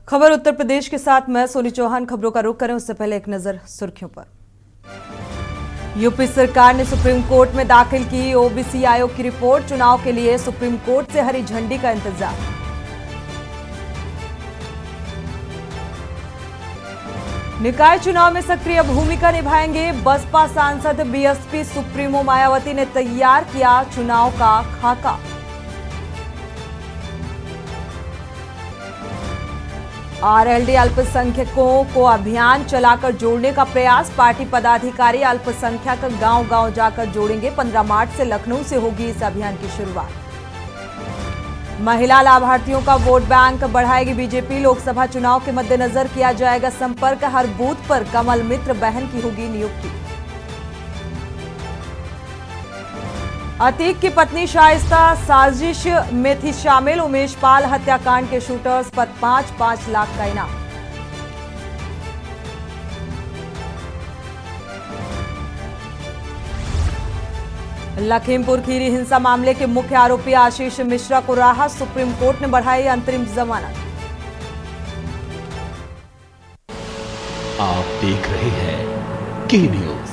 खबर उत्तर प्रदेश के साथ मैं सोनी चौहान। खबरों का रुख करें उससे पहले एक नजर सुर्खियों पर। यूपी सरकार ने सुप्रीम कोर्ट में दाखिल की ओबीसी आयोग की रिपोर्ट। चुनाव के लिए सुप्रीम कोर्ट से हरी झंडी का इंतजार। निकाय चुनाव में सक्रिय भूमिका निभाएंगे बसपा सांसद। बीएसपी सुप्रीमो मायावती ने तैयार किया चुनाव का खाका। आरएलडी अल्पसंख्यकों को अभियान चलाकर जोड़ने का प्रयास। पार्टी पदाधिकारी अल्पसंख्यक गांव-गांव जाकर जोड़ेंगे। 15 मार्च से लखनऊ से होगी इस अभियान की शुरुआत। महिला लाभार्थियों का वोट बैंक बढ़ाएगी बीजेपी। लोकसभा चुनाव के मद्देनजर किया जाएगा संपर्क। हर बूथ पर कमल मित्र बहन की होगी नियुक्ति। अतीक की पत्नी शाइस्ता साजिश में थी शामिल। उमेश पाल हत्याकांड के शूटर्स पर 5-5 लाख का इनाम। लखीमपुर खीरी हिंसा मामले के मुख्य आरोपी आशीष मिश्रा को राहत। सुप्रीम कोर्ट ने बढ़ाई अंतरिम जमानत। आप देख रहे हैं के न्यूज,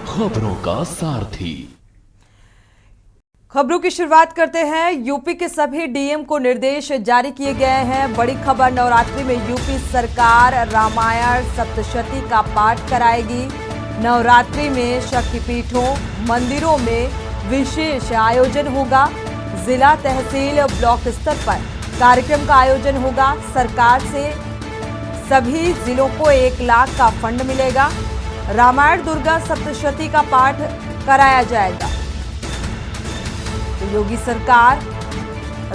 खबरों का सारथी। खबरों की शुरुआत करते हैं। यूपी के सभी डीएम को निर्देश जारी किए गए हैं। बड़ी खबर, नवरात्रि में यूपी सरकार रामायण सप्तशती का पाठ कराएगी। नवरात्रि में शक्तिपीठों मंदिरों में विशेष आयोजन होगा। जिला तहसील ब्लॉक स्तर पर कार्यक्रम का आयोजन होगा। सरकार से सभी जिलों को 1 लाख का फंड मिलेगा। रामायण दुर्गा सप्तशती का पाठ कराया जाएगा। तो योगी सरकार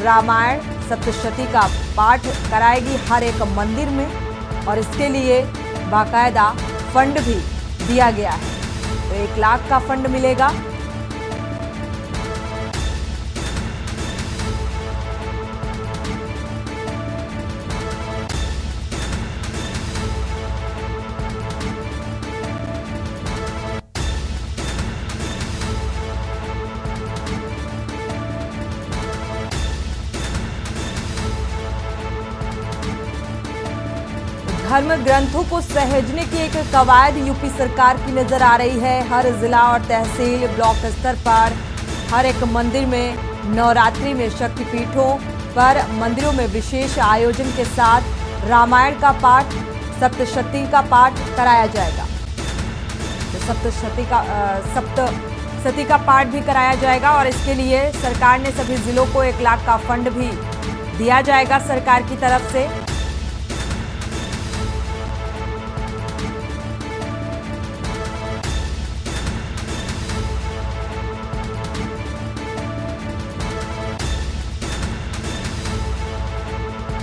रामायण सप्तशती का पाठ कराएगी हर एक मंदिर में, और इसके लिए बाकायदा फंड भी दिया गया है। तो 1 लाख का फंड मिलेगा। धर्म ग्रंथों को सहेजने की एक कवायद यूपी सरकार की नजर आ रही है। हर जिला और तहसील ब्लॉक स्तर पर हर एक मंदिर में नवरात्रि में शक्तिपीठों पर मंदिरों में विशेष आयोजन के साथ रामायण का पाठ सप्तशती का पाठ कराया जाएगा। तो सप्तशती का पाठ भी कराया जाएगा, और इसके लिए सरकार ने सभी जिलों को 1 लाख का फंड भी दिया जाएगा सरकार की तरफ से।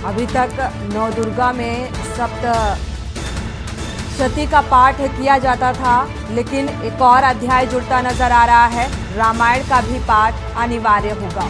अभी तक नवदुर्गा में सप्तशती का पाठ किया जाता था, लेकिन एक और अध्याय जुड़ता नजर आ रहा है। रामायण का भी पाठ अनिवार्य होगा।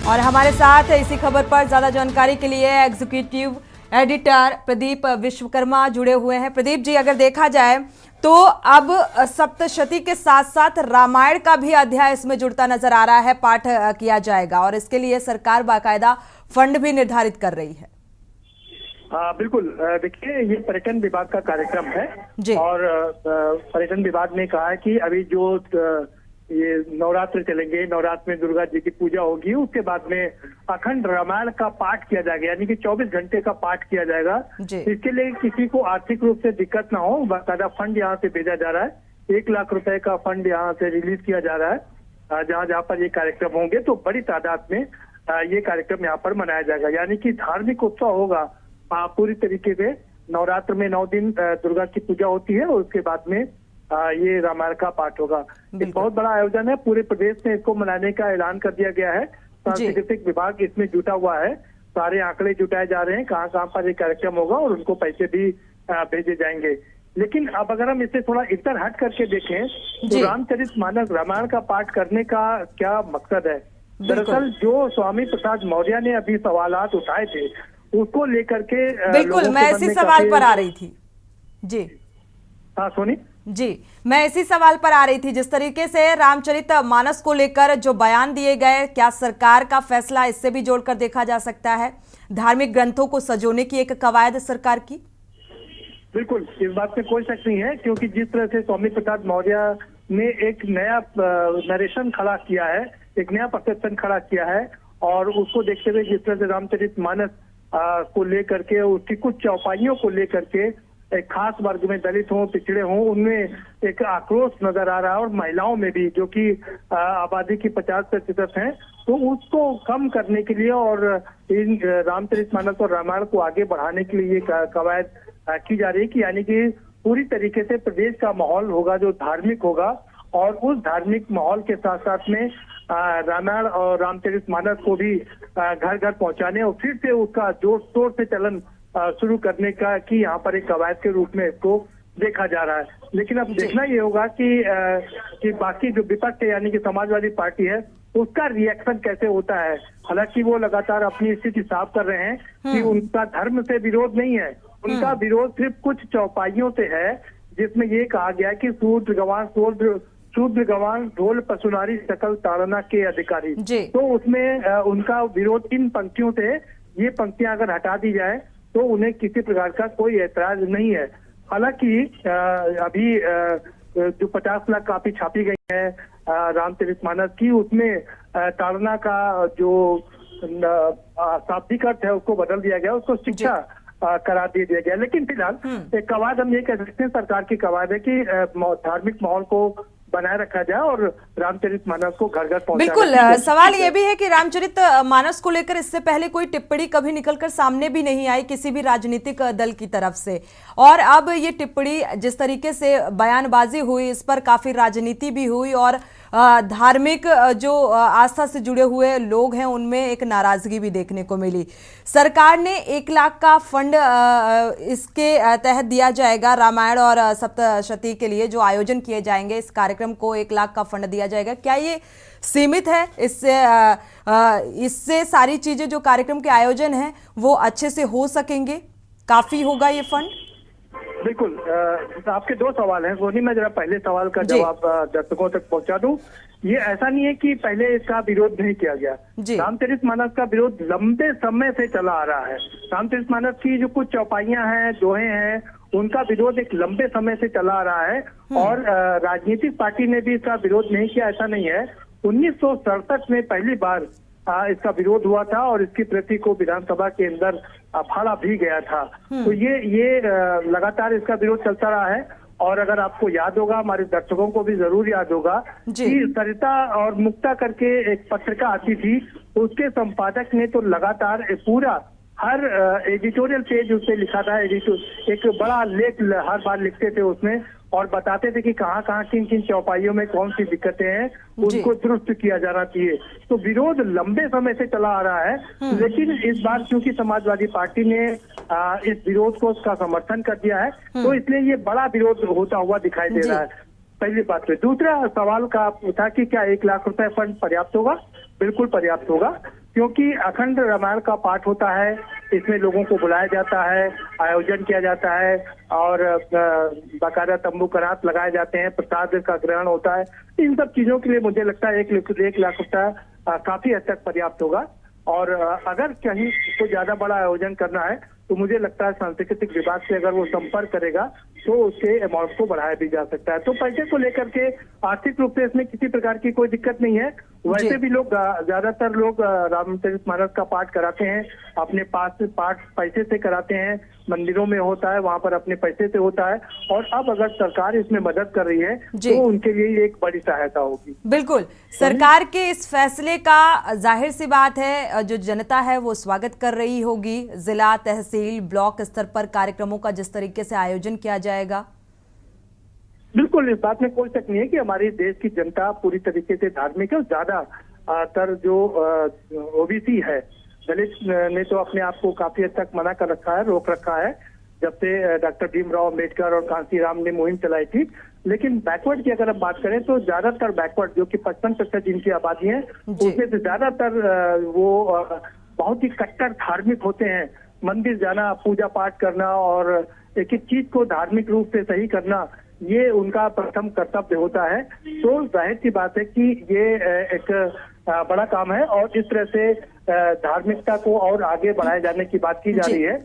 और हमारे साथ इसी खबर पर ज्यादा जानकारी के लिए एग्जीक्यूटिव एडिटर प्रदीप विश्वकर्मा जुड़े हुए हैं। प्रदीप जी, अगर देखा जाए तो अब सप्तशती के साथ साथ रामायण का भी अध्याय इसमें जुड़ता नजर आ रहा है, पाठ किया जाएगा, और इसके लिए सरकार बाकायदा फंड भी निर्धारित कर रही है। बिल्कुल। देखिए, ये पर्यटन विभाग का कार्यक्रम है जी। और पर्यटन विभाग ने कहा है कि अभी जो ये नवरात्र चलेंगे, नवरात्र में दुर्गा जी की पूजा होगी, उसके बाद में अखंड रामायण का पाठ किया जाएगा, यानी कि 24 घंटे का पाठ किया जाएगा। इसके लिए किसी को आर्थिक रूप से दिक्कत ना हो, बाकायदा फंड यहाँ से भेजा जा रहा है। 1 लाख रुपए का फंड यहाँ से रिलीज किया जा रहा है। जहाँ जहाँ पर ये कार्यक्रम होंगे तो बड़ी तादाद में ये कार्यक्रम यहाँ पर मनाया जाएगा, यानी कि धार्मिक उत्सव होगा पूरी तरीके से। नवरात्र में 9 दिन दुर्गा की पूजा होती है, और उसके बाद में ये रामायण का पाठ होगा। एक बहुत बड़ा आयोजन है। पूरे प्रदेश में इसको मनाने का ऐलान कर दिया गया है। सांस्कृतिक विभाग इसमें जुटा हुआ है। सारे आंकड़े जुटाए जा रहे हैं कहाँ कहाँ पर ये कार्यक्रम होगा, और उनको पैसे भी भेजे जाएंगे। लेकिन अब अगर हम इसे थोड़ा इधर हट करके देखें तो रामचरितमानस रामायण का पाठ करने का क्या मकसद है। दरअसल जो स्वामी प्रसाद मौर्य ने अभी सवालात उठाए थे, उसको लेकर के बिल्कुल मैं इसी सवाल पर आ रही थी। जी हाँ सोनी। जी, मैं इसी सवाल पर आ रही थी। जिस तरीके से रामचरित मानस को लेकर जो बयान दिए गए, क्या सरकार का फैसला इससे भी जोड़कर देखा जा सकता है? धार्मिक ग्रंथों को सजोने की एक कवायद सरकार की। बिल्कुल, इस बात में कोई शक नहीं है, क्योंकि जिस तरह से स्वामी प्रसाद मौर्य ने एक नया नरेशन खड़ा किया है, एक नया परसेप्शन खड़ा किया है, और उसको देखते हुए जिस तरह से रामचरित मानस को लेकर के, उसकी कुछ चौपाइयों को लेकर के एक खास वर्ग में, दलित हों, पिछड़े हों, उनमें एक आक्रोश नजर आ रहा है, और महिलाओं में भी, जो कि आबादी की 50% है, तो उसको कम करने के लिए और इन रामचरितमानस और रामायण को आगे बढ़ाने के लिए ये कवायद की जा रही है कि यानी कि पूरी तरीके से प्रदेश का माहौल होगा जो धार्मिक होगा, और उस धार्मिक माहौल के साथ साथ में रामायण और रामचरितमानस को भी घर घर पहुंचाने और फिर से उसका जोर शोर से चलन शुरू करने का कि यहाँ पर एक कवायद के रूप में इसको देखा जा रहा है। लेकिन अब देखना ये होगा कि बाकी जो विपक्ष है यानी कि समाजवादी पार्टी है, उसका रिएक्शन कैसे होता है। हालांकि वो लगातार अपनी स्थिति साफ कर रहे हैं कि उनका धर्म से विरोध नहीं है, उनका विरोध सिर्फ कुछ चौपाइयों से है, जिसमें ये कहा गया कि शूद्र गवान ढोल पसुनारी सकल ताड़ना के अधिकारी। तो उसमें उनका विरोध इन पंक्तियों से, ये पंक्तियां अगर हटा दी जाए तो उन्हें किसी प्रकार का कोई ऐतराज नहीं है। हालांकि अभी जो 50 लाख कॉपी छापी गई है रामचरितमानस की, उसमें ताड़ना का जो शाब्दिक अर्थ है उसको बदल दिया गया, उसको शिक्षा करार दे दिया गया। लेकिन फिलहाल एक कवायद हम ये कह सकते हैं, सरकार की कवायद है कि धार्मिक माहौल को बनाए रखा जाए और रामचरितमानस को घर घर पहुंचाया। बिल्कुल, सवाल ये भी है कि रामचरित मानस को लेकर इससे पहले कोई टिप्पणी कभी निकलकर सामने भी नहीं आई किसी भी राजनीतिक दल की तरफ से, और अब ये टिप्पणी जिस तरीके से बयानबाजी हुई, इस पर काफी राजनीति भी हुई, और धार्मिक जो आस्था से जुड़े हुए लोग हैं उनमें एक नाराजगी भी देखने को मिली। सरकार ने 1 लाख का फंड इसके तहत दिया जाएगा, रामायण और सप्तशती के लिए जो आयोजन किए जाएंगे, इस कार्यक्रम को 1 लाख का फंड दिया जाएगा। क्या ये सीमित है? इससे सारी चीजें जो कार्यक्रम के आयोजन हैं वो अच्छे से हो सकेंगे? काफी होगा ये फंड? बिल्कुल, आपके 2 सवाल हैं सोनी, मैं जरा पहले सवाल का जवाब दर्शकों तक पहुंचा दूं। ये ऐसा नहीं है कि पहले इसका विरोध नहीं किया गया। रामचरितमानस का विरोध लंबे समय से चला आ रहा है। रामचरितमानस की जो कुछ चौपाइयां हैं, दोहे हैं, उनका विरोध एक लंबे समय से चला आ रहा है, और राजनीतिक पार्टी ने भी इसका विरोध नहीं किया, ऐसा नहीं है। 1967 में पहली बार इसका विरोध हुआ था, और इसकी प्रति को विधानसभा के अंदर फाड़ा भी गया था। तो ये लगातार इसका विरोध चलता रहा है। और अगर आपको याद होगा, हमारे दर्शकों को भी जरूर याद होगा कि सरिता और मुक्ता करके एक पत्रिका आती थी, उसके संपादक ने तो लगातार पूरा हर एडिटोरियल पेज उससे लिखा था, एक बड़ा लेख हर बार लिखते थे उसमें, और बताते थे कि कहाँ कहाँ किन किन चौपाइयों में कौन सी दिक्कतें हैं, उनको दुरुस्त किया जाना चाहिए। तो विरोध लंबे समय से चला आ रहा है, लेकिन इस बार क्योंकि समाजवादी पार्टी ने इस विरोध को उसका समर्थन कर दिया है, तो इसलिए ये बड़ा विरोध होता हुआ दिखाई दे रहा है। पहली बात है। दूसरा सवाल का था कि क्या 1 लाख रुपए फंड पर्याप्त होगा? बिल्कुल पर्याप्त होगा, क्योंकि अखंड रामायण का पाठ होता है, इसमें लोगों को बुलाया जाता है, आयोजन किया जाता है, और बाकायदा तंबू करात लगाए जाते हैं, प्रसाद का ग्रहण होता है। इन सब चीजों के लिए मुझे लगता है 1 लाख रुपया काफी हद तक पर्याप्त होगा। और अगर कहीं कोई ज्यादा बड़ा आयोजन करना है तो मुझे लगता है सांस्कृतिक विभाग से अगर वो संपर्क करेगा तो उसके अमाउंट को बढ़ाया भी जा सकता है। तो पैसे को लेकर के आर्थिक रूप से इसमें किसी प्रकार की कोई दिक्कत नहीं है। वैसे भी लोग ज्यादातर लोग रामचरितमानस का पाठ कराते हैं, अपने पास से पाठ पैसे से कराते हैं, मंदिरों में होता है, वहां पर अपने पैसे से होता है। और अब अगर सरकार इसमें मदद कर रही है तो उनके लिए एक बड़ी सहायता होगी। बिल्कुल, सरकार के इस फैसले का जाहिर सी बात है जो जनता है वो स्वागत कर रही होगी। जिला, तहसील, ब्लॉक स्तर पर कार्यक्रमों का जिस तरीके से आयोजन किया जाएगा, बिल्कुल इस बात में कोई शक नहीं है कि हमारी देश की जनता पूरी तरीके से धार्मिक है। और ज्यादातर जो ओबीसी है, दलित ने तो अपने आप को काफी हद तक मना कर रखा है, रोक रखा है, जब से डॉक्टर भीमराव अम्बेडकर और कांसीराम ने मुहिम चलाई थी। लेकिन बैकवर्ड की अगर हम बात करें तो ज्यादातर बैकवर्ड जो कि 55% जिनकी आबादी है, उसमें से ज्यादातर वो बहुत ही कट्टर धार्मिक होते हैं। मंदिर जाना, पूजा पाठ करना और एक एक चीज को धार्मिक रूप से सही करना, ये उनका प्रथम कर्तव्य होता है। तो जाहिर सी बात है कि ये एक बड़ा काम है और इस तरह से धार्मिकता को और आगे बढ़ाए जाने की बात की जा रही है।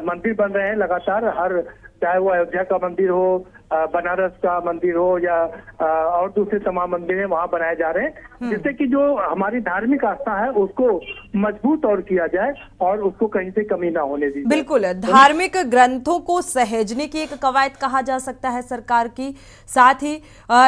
मंदिर बन रहे हैं लगातार, हर चाहे वो अयोध्या का मंदिर हो, बनारस का मंदिर हो या और दूसरे तमाम मंदिर वहां बनाए जा रहे हैं, जिससे कि जो हमारी धार्मिक आस्था है उसको मजबूत और किया जाए और उसको कहीं से कमी ना होने दी। बिल्कुल, धार्मिक ग्रंथों को सहेजने की एक कवायद कहा जा सकता है सरकार की, साथ ही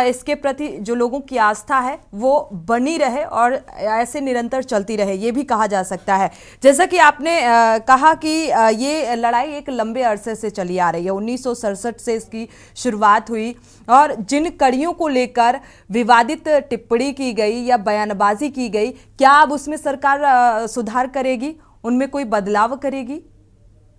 इसके प्रति जो लोगों की आस्था है वो बनी रहे और ऐसे निरंतर चलती रहे, ये भी कहा जा सकता है। जैसा कि आपने कहा कि ये लड़ाई एक लंबे अरसे से चली आ रही है, 1967 से इसकी शुरुआत हुई और जिन कड़ियों को लेकर विवादित टिप्पणी की गई या बयानबाजी की गई, क्या अब उसमें सरकार सुधार करेगी, उनमें कोई बदलाव करेगी?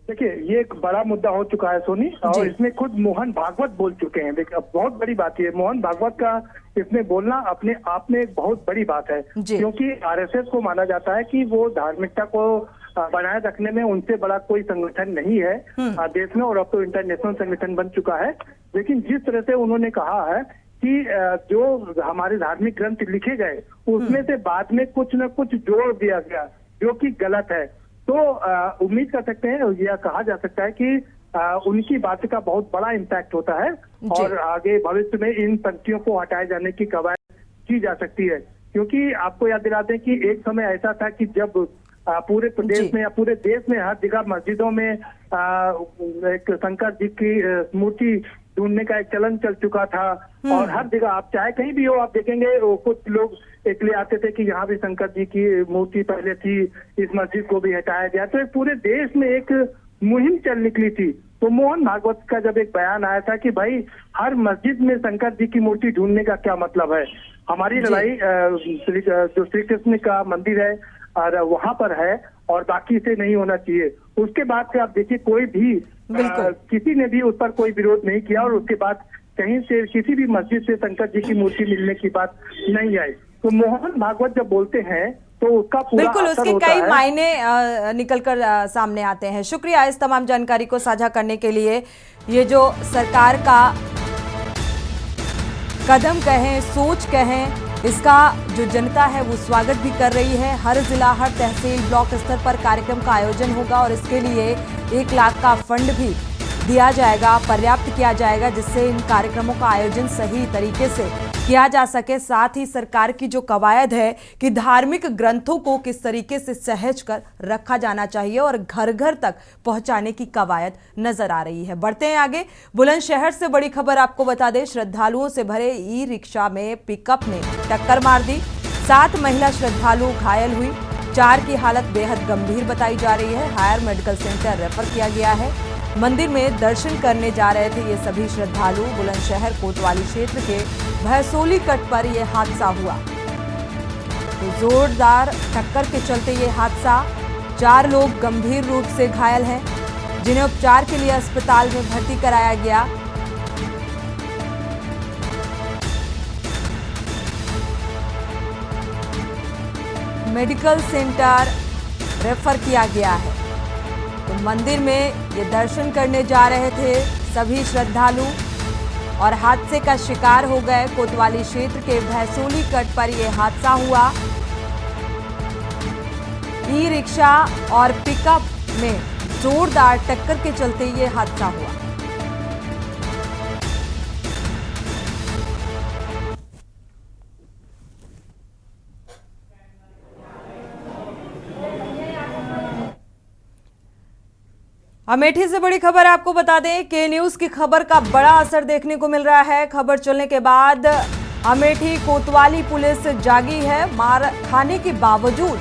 देखिए, ये एक बड़ा मुद्दा हो चुका है सोनी, और इसमें खुद मोहन भागवत बोल चुके हैं। देखिए, अब बहुत बड़ी बात है, मोहन भागवत का इसमें बोलना अपने आप में एक बहुत बड़ी बात है, क्योंकि आरएसएस को माना जाता है कि वो धार्मिकता को बनाए रखने में उनसे बड़ा कोई संगठन नहीं है देश में, और अब तो इंटरनेशनल संगठन बन चुका है। लेकिन जिस तरह से उन्होंने कहा है कि जो हमारे धार्मिक ग्रंथ लिखे गए उसमें से बाद में कुछ न कुछ जोड़ दिया गया जो कि गलत है, तो उम्मीद कर सकते हैं या कहा जा सकता है कि उनकी बात का बहुत बड़ा इम्पैक्ट होता है और आगे भविष्य में इन पंक्तियों को हटाए जाने की कवायद की जा सकती है। क्योंकि आपको याद दिलाते हैं कि एक समय ऐसा था कि जब पूरे प्रदेश में या पूरे देश में हर जगह मस्जिदों में एक शंकर जी की मूर्ति ढूंढने का एक चलन चल चुका था, और हर जगह आप चाहे कहीं भी हो आप देखेंगे वो कुछ लोग एक लिए आते थे कि यहाँ भी शंकर जी की मूर्ति पहले थी, इस मस्जिद को भी हटाया गया। तो पूरे देश में एक मुहिम चल निकली थी। तो मोहन भागवत का जब एक बयान आया था कि भाई हर मस्जिद में शंकर जी की मूर्ति ढूंढने का क्या मतलब है, हमारी लड़ाई जो श्री कृष्ण का मंदिर है और वहां पर है और बाकी से नहीं होना चाहिए। उसके बाद से आप देखिए कोई भी किसी ने भी उस पर कोई विरोध नहीं किया और उसके बाद कहीं से किसी भी मस्जिद से शंकर जी की मूर्ति मिलने की बात नहीं आई। तो मोहन भागवत जब बोलते हैं तो उसका पूरा बिल्कुल उसके कई मायने निकलकर सामने आते हैं। शुक्रिया इस तमाम जानकारी को साझा करने के लिए। ये जो सरकार का कदम कहें, सोच कहें, इसका जो जनता है वो स्वागत भी कर रही है। हर जिला, हर तहसील, ब्लॉक स्तर पर कार्यक्रम का आयोजन होगा और इसके लिए 1 लाख का फंड भी दिया जाएगा, पर्याप्त किया जाएगा, जिससे इन कार्यक्रमों का आयोजन सही तरीके से किया जा सके। साथ ही सरकार की जो कवायद है कि धार्मिक ग्रंथों को किस तरीके से सहेज कर रखा जाना चाहिए और घर घर तक पहुंचाने की कवायद नजर आ रही है। बढ़ते हैं आगे। बुलंदशहर से बड़ी खबर आपको बता दें, श्रद्धालुओं से भरे ई रिक्शा में पिकअप ने टक्कर मार दी। 7 महिला श्रद्धालु घायल हुई, 4 की हालत बेहद गंभीर बताई जा रही है। हायर मेडिकल सेंटर रेफर किया गया है। मंदिर में दर्शन करने जा रहे थे ये सभी श्रद्धालु। बुलंदशहर कोतवाली क्षेत्र के भैसोली कट पर यह हादसा हुआ। तो जोरदार टक्कर के चलते ये हादसा, 4 लोग गंभीर रूप से घायल हैं, जिन्हें उपचार के लिए अस्पताल में भर्ती कराया गया। मेडिकल सेंटर रेफर किया गया है। तो मंदिर में ये दर्शन करने जा रहे थे सभी श्रद्धालु और हादसे का शिकार हो गए। कोतवाली क्षेत्र के भैसोली कट पर यह हादसा हुआ। ई रिक्शा और पिकअप में जोरदार टक्कर के चलते ये हादसा हुआ। अमेठी से बड़ी खबर आपको बता दें, के न्यूज की खबर का बड़ा असर देखने को मिल रहा है। खबर चलने के बाद अमेठी कोतवाली पुलिस जागी है। मार खाने के बावजूद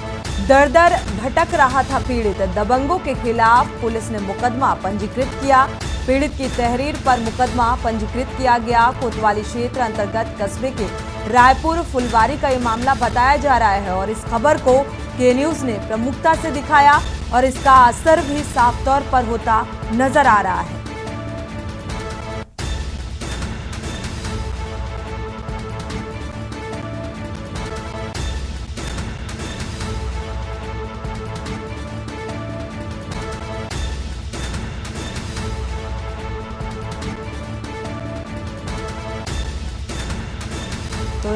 दर-दर भटक रहा था पीड़ित। दबंगों के खिलाफ पुलिस ने मुकदमा पंजीकृत किया। पीड़ित की तहरीर पर मुकदमा पंजीकृत किया गया। कोतवाली क्षेत्र अंतर्गत कस्बे के रायपुर फुलवारी का ये मामला बताया जा रहा है और इस खबर को के न्यूज ने प्रमुखता से दिखाया और इसका असर भी साफ तौर पर होता नजर आ रहा है।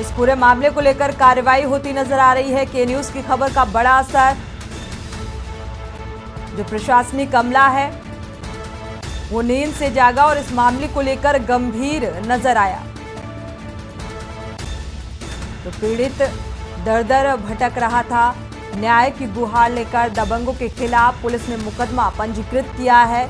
इस पूरे मामले को लेकर कार्रवाई होती नजर आ रही है। के न्यूज की खबर का बड़ा असर। जो प्रशासनिक अमला है वो नींद से जागा और इस मामले को लेकर गंभीर नजर आया। तो पीड़ित दर-दर भटक रहा था। न्याय की गुहार लेकर दबंगों के खिलाफ पुलिस ने मुकदमा पंजीकृत किया है।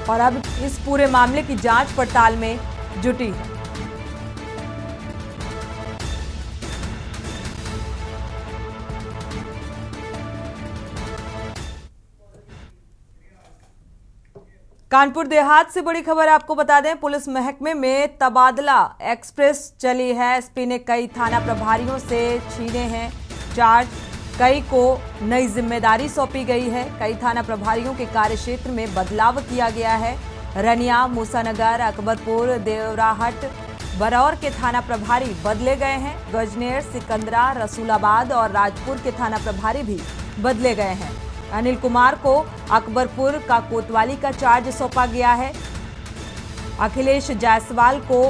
और अब इस पूरे मामले की जांच पड़ताल में जुटी है। कानपुर देहात से बड़ी खबर आपको बता दें, पुलिस महकमे में तबादला एक्सप्रेस चली है। एसपी ने कई थाना प्रभारियों से छीने हैं चार्ज, कई को नई जिम्मेदारी सौंपी गई है। कई थाना प्रभारियों के कार्यक्षेत्र में बदलाव किया गया है। रनिया, मूसानगर, अकबरपुर, देवराहट, बरौर के थाना प्रभारी बदले गए हैं। गजनेर, सिकंदरा, रसूलाबाद और राजपुर के थाना प्रभारी भी बदले गए हैं। अनिल कुमार को अकबरपुर का कोतवाली का चार्ज सौंपा गया है। अखिलेश जायसवाल को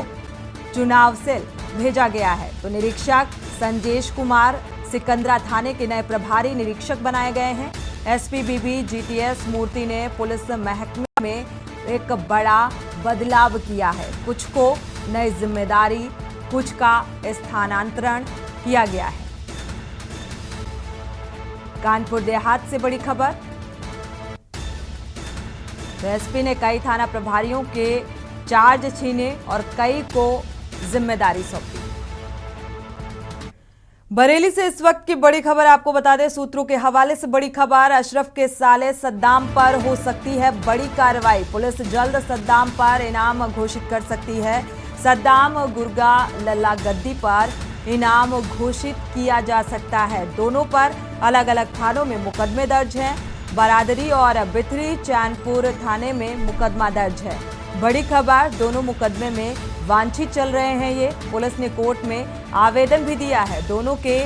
चुनाव सेल भेजा गया है। तो निरीक्षक संजेश कुमार सिकंदरा थाने के नए प्रभारी निरीक्षक बनाए गए हैं। एसपी बीबी जीटीएस मूर्ति ने पुलिस महकमे में एक बड़ा बदलाव किया है। कुछ को नई जिम्मेदारी, कुछ का स्थानांतरण किया गया है। कानपुर देहात से बड़ी खबर। तो एसपी ने कई थाना प्रभारियों के चार्ज छीने और कई को जिम्मेदारी सौंपी। बरेली से इस वक्त की बड़ी खबर आपको बता दें, सूत्रों के हवाले से बड़ी खबर। अशरफ के साले सद्दाम पर हो सकती है बड़ी कार्रवाई। पुलिस जल्द सद्दाम पर इनाम घोषित कर सकती है। सद्दाम गुर्गा लल्ला गद्दी पर इनाम घोषित किया जा सकता है। दोनों पर अलग अलग थानों में मुकदमे दर्ज हैं। बरादरी और बिथरी चैनपुर थाने में मुकदमा दर्ज है। बड़ी खबर, दोनों मुकदमे में वांछित चल रहे हैं। ये पुलिस ने कोर्ट में आवेदन भी दिया है। दोनों के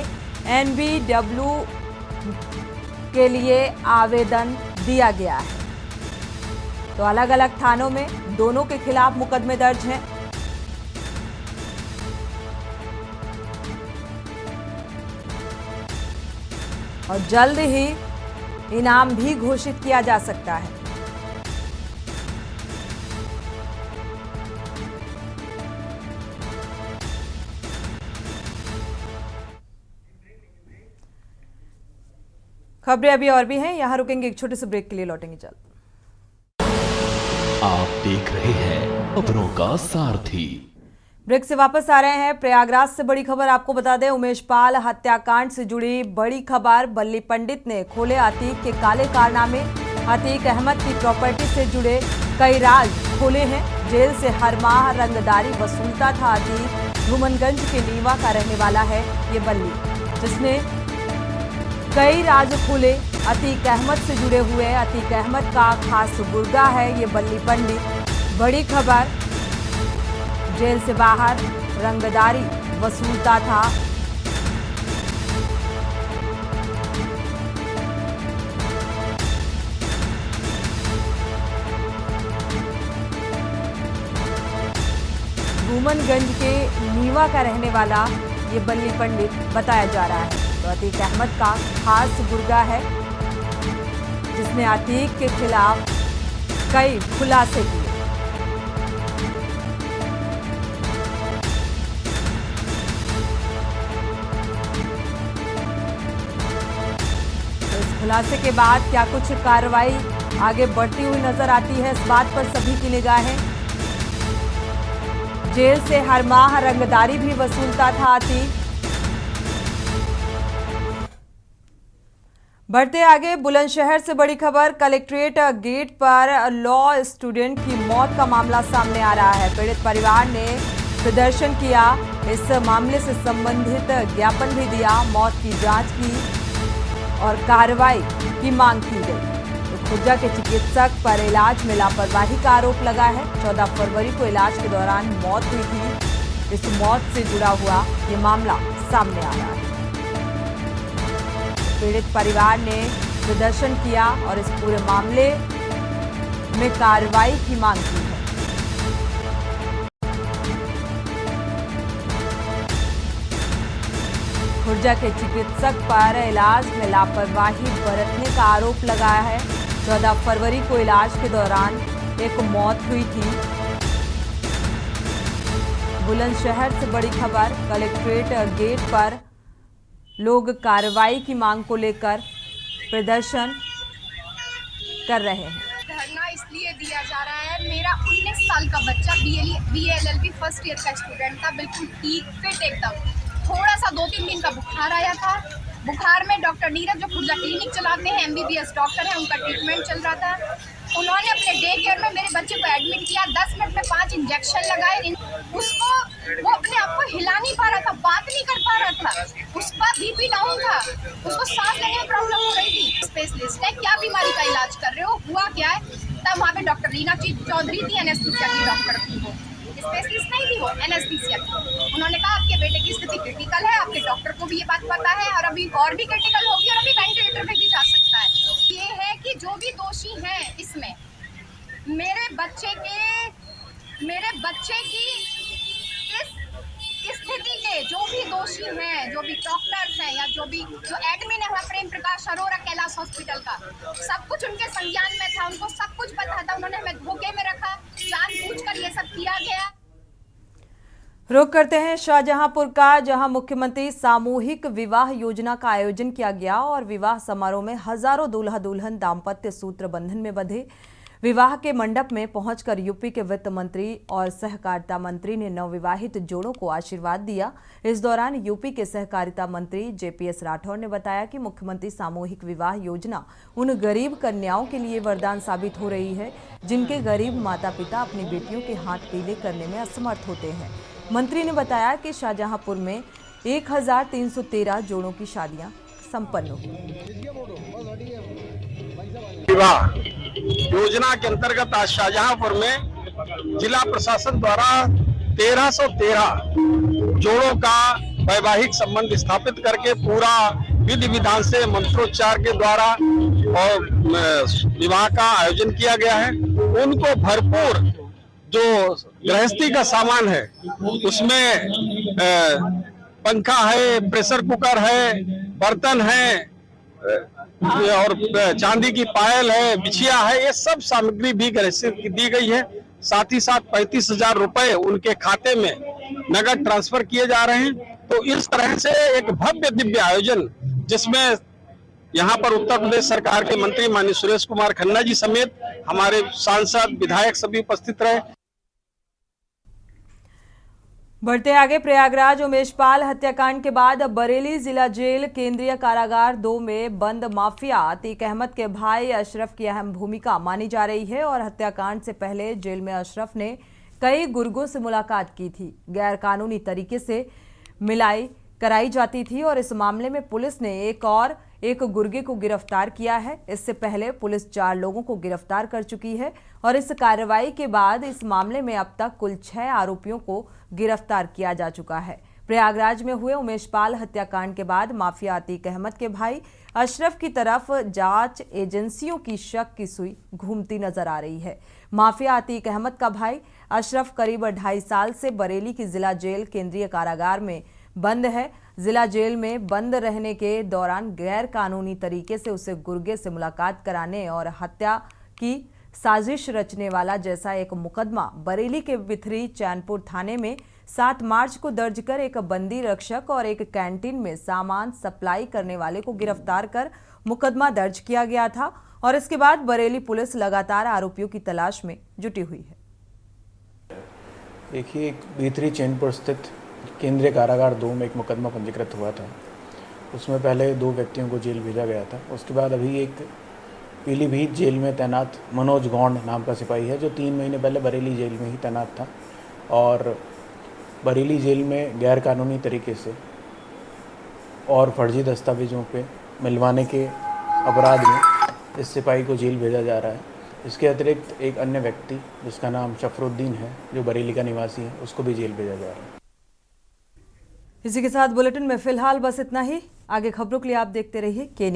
NBW के लिए आवेदन दिया गया है। तो अलग अलग थानों में दोनों के खिलाफ मुकदमे दर्ज हैं। और जल्द ही इनाम भी घोषित किया जा सकता है। खबरें अभी और भी हैं, यहां रुकेंगे एक छोटे से ब्रेक के लिए, लौटेंगे जल्द। आप देख रहे हैं खबरों का सारथी। ब्रेक से वापस आ रहे हैं। प्रयागराज से बड़ी खबर आपको बता दें, उमेश पाल हत्याकांड से जुड़ी बड़ी खबर। बल्ली पंडित ने खोले अतीक के काले कारनामे। अतीक अहमद की प्रॉपर्टी से जुड़े कई राज खोले हैं। जेल से हर माह रंगदारी वसूलता था अतीक। धूमनगंज के नीवा का रहने वाला है ये बल्ली, जिसने कई राज खोले। अतीक अहमद से जुड़े हुए अतीक अहमद का खास गुर्गा है ये बल्ली पंडित। बड़ी खबर, जेल से बाहर रंगदारी वसूलता था। धूमनगंज के नीवा का रहने वाला ये बल्ली पंडित बताया जा रहा है। तो अतीक अहमद का खास गुर्गा है, जिसने अतीक के खिलाफ कई खुलासे किए। खुलासे के बाद क्या कुछ कार्रवाई आगे बढ़ती हुई नजर आती है, इस बात पर सभी की निगाहें। जेल से हर माह रंगदारी भी वसूलता था अतीक। बढ़ते आगे, बुलंदशहर से बड़ी खबर। कलेक्ट्रेट गेट पर लॉ स्टूडेंट की मौत का मामला सामने आ रहा है। पीड़ित परिवार ने प्रदर्शन किया, इस मामले से संबंधित ज्ञापन भी दिया, मौत की जांच की और कार्रवाई की मांग की गई। तो खुर्जा के चिकित्सक पर इलाज में लापरवाही का आरोप लगा है। 14 फरवरी को इलाज के दौरान मौत हुई थी। इस मौत से जुड़ा हुआ ये मामला सामने आ रहा है। पीड़ित परिवार ने प्रदर्शन किया और इस पूरे मामले में कार्रवाई की मांग की है। खुर्जा के चिकित्सक पर इलाज में लापरवाही बरतने का आरोप लगाया है। 14 फरवरी को इलाज के दौरान एक मौत हुई थी। बुलंदशहर से बड़ी खबर, कलेक्ट्रेट गेट पर लोग कार्रवाई की मांग को लेकर प्रदर्शन कर रहे हैं। धरना इसलिए दिया जा रहा है, मेरा 19 साल का बच्चा BLLB फर्स्ट ईयर का स्टूडेंट था, बिल्कुल ठीक फिट एकदम। थोड़ा सा 2-3 दिन का बुखार आया था। बुखार में डॉक्टर नीरज जो खुर्जा क्लिनिक चलाते हैं, MBBS डॉक्टर हैं, उनका ट्रीटमेंट चल रहा था। उन्होंने अपने डे केयर में मेरे बच्चे को एडमिट किया, 10 मिनट में 5 इंजेक्शन लगाए। उसको वो अपने आप को हिला नहीं पा रहा था, बात नहीं कर पा रहा था, उसका BP डाउन था, उसको सांस लेने में प्रॉब्लम हो रही थी। स्पेशलिस्ट है, क्या बीमारी का इलाज कर रहे हो, हुआ क्या है? तब वहाँ पे डॉक्टर रीना चौधरी थी, एनेस्थीसिया की डॉक्टर थी, वो स्पेशलिस्ट नहीं थी, वो एनेस्थीसिया थी। उन्होंने कहा आपके बेटे की स्थिति क्रिटिकल है, आपके डॉक्टर को भी ये बात पता है और अभी और भी क्रिटिकल होगी और अभी वेंटिलेटर पे भी जा सकता है। ये है कि जो भी दोषी हैं इसमें, मेरे बच्चे की इस स्थिति के जो भी दोषी हैं, जो भी डॉक्टर्स हैं या जो एडमिन है वहाँ प्रेम प्रकाश अरोरा कैलाश हॉस्पिटल का, सब कुछ उनके संज्ञान में था, उनको सब कुछ पता था। उन्होंने हमें धोखे में रखा, जानबूझकर ये सब किया गया। रुख करते हैं शाहजहांपुर का, जहां मुख्यमंत्री सामूहिक विवाह योजना का आयोजन किया गया और विवाह समारोह में हजारों दूल्हा दुल्हन दाम्पत्य सूत्र बंधन में बंधे। विवाह के मंडप में पहुंचकर यूपी के वित्त मंत्री और सहकारिता मंत्री ने नवविवाहित जोड़ों को आशीर्वाद दिया। इस दौरान यूपी के सहकारिता मंत्री JPS राठौर ने बताया कि मुख्यमंत्री सामूहिक विवाह योजना उन गरीब कन्याओं के लिए वरदान साबित हो रही है जिनके गरीब माता पिता अपनी बेटियों के हाथ पीले करने में असमर्थ होते हैं। मंत्री ने बताया कि शाहजहांपुर में 1313 जोड़ों की शादियां संपन्न हुई। विवाह योजना के अंतर्गत आज शाहजहांपुर में जिला प्रशासन द्वारा 1313 जोड़ों का वैवाहिक संबंध स्थापित करके पूरा विधि विधान से मंत्रोच्चार के द्वारा और विवाह का आयोजन किया गया है। उनको भरपूर जो गृहस्थी का सामान है उसमें पंखा है, प्रेशर कुकर है, बर्तन है और चांदी की पायल है, बिछिया है, ये सब सामग्री भी गृहस्थी दी गई है। साथ ही साथ 35,000 रुपए उनके खाते में नगद ट्रांसफर किए जा रहे हैं। तो इस तरह से एक भव्य दिव्य आयोजन जिसमें यहाँ पर उत्तर प्रदेश सरकार के मंत्री माननीय सुरेश कुमार खन्ना जी समेत हमारे सांसद विधायक सभी उपस्थित रहे। बढ़ते आगे, प्रयागराज उमेशपाल हत्याकांड के बाद बरेली जिला जेल केंद्रीय कारागार 2 में बंद माफिया अतीक अहमद के भाई अशरफ की अहम भूमिका मानी जा रही है और हत्याकांड से पहले जेल में अशरफ ने कई गुर्गों से मुलाकात की थी। गैर कानूनी तरीके से मिलाई कराई जाती थी और इस मामले में पुलिस ने एक गुर्गे को गिरफ्तार किया है। इससे पहले पुलिस 4 लोगों को गिरफ्तार कर चुकी है और इस कार्रवाई के बाद इस मामले में अब तक कुल 6 आरोपियों को गिरफ्तार किया जा चुका है। प्रयागराज में हुए उमेशपाल हत्याकांड के बाद माफिया अतीक अहमद के भाई अशरफ की तरफ जांच एजेंसियों की शक की सुई घूमती नजर आ रही है। माफिया अतीक अहमद का भाई अशरफ करीब 2.5 साल से बरेली की जिला जेल केंद्रीय कारागार में बंद है। जिला जेल में बंद रहने के दौरान गैर कानूनी तरीके से उसे गुर्गे से मुलाकात कराने और हत्या की साजिश रचने वाला जैसा एक मुकदमा बरेली के बिथरी चैनपुर थाने में 7 मार्च को दर्ज कर एक बंदी रक्षक और एक कैंटीन में सामान सप्लाई करने वाले को गिरफ्तार कर मुकदमा दर्ज किया गया था और इसके बाद बरेली पुलिस लगातार आरोपियों की तलाश में जुटी हुई है। देखिए, बिथरी चैनपुर स्थित केंद्रीय कारागार 2 में एक मुकदमा पंजीकृत हुआ था। उसमें पहले 2 व्यक्तियों को जेल भेजा गया था। उसके बाद अभी एक पीलीभीत जेल में तैनात मनोज गौंड नाम का सिपाही है जो 3 महीने पहले बरेली जेल में ही तैनात था और बरेली जेल में गैर कानूनी तरीके से और फर्जी दस्तावेज़ों पे मिलवाने के अपराध में इस सिपाही को जेल भेजा जा रहा है। इसके अतिरिक्त एक अन्य व्यक्ति जिसका नाम शफरुद्दीन है जो बरेली का निवासी है, उसको भी जेल भेजा जा रहा है। इसी के साथ बुलेटिन में फिलहाल बस इतना ही। आगे खबरों के लिए आप देखते रहिए के न्यूज़।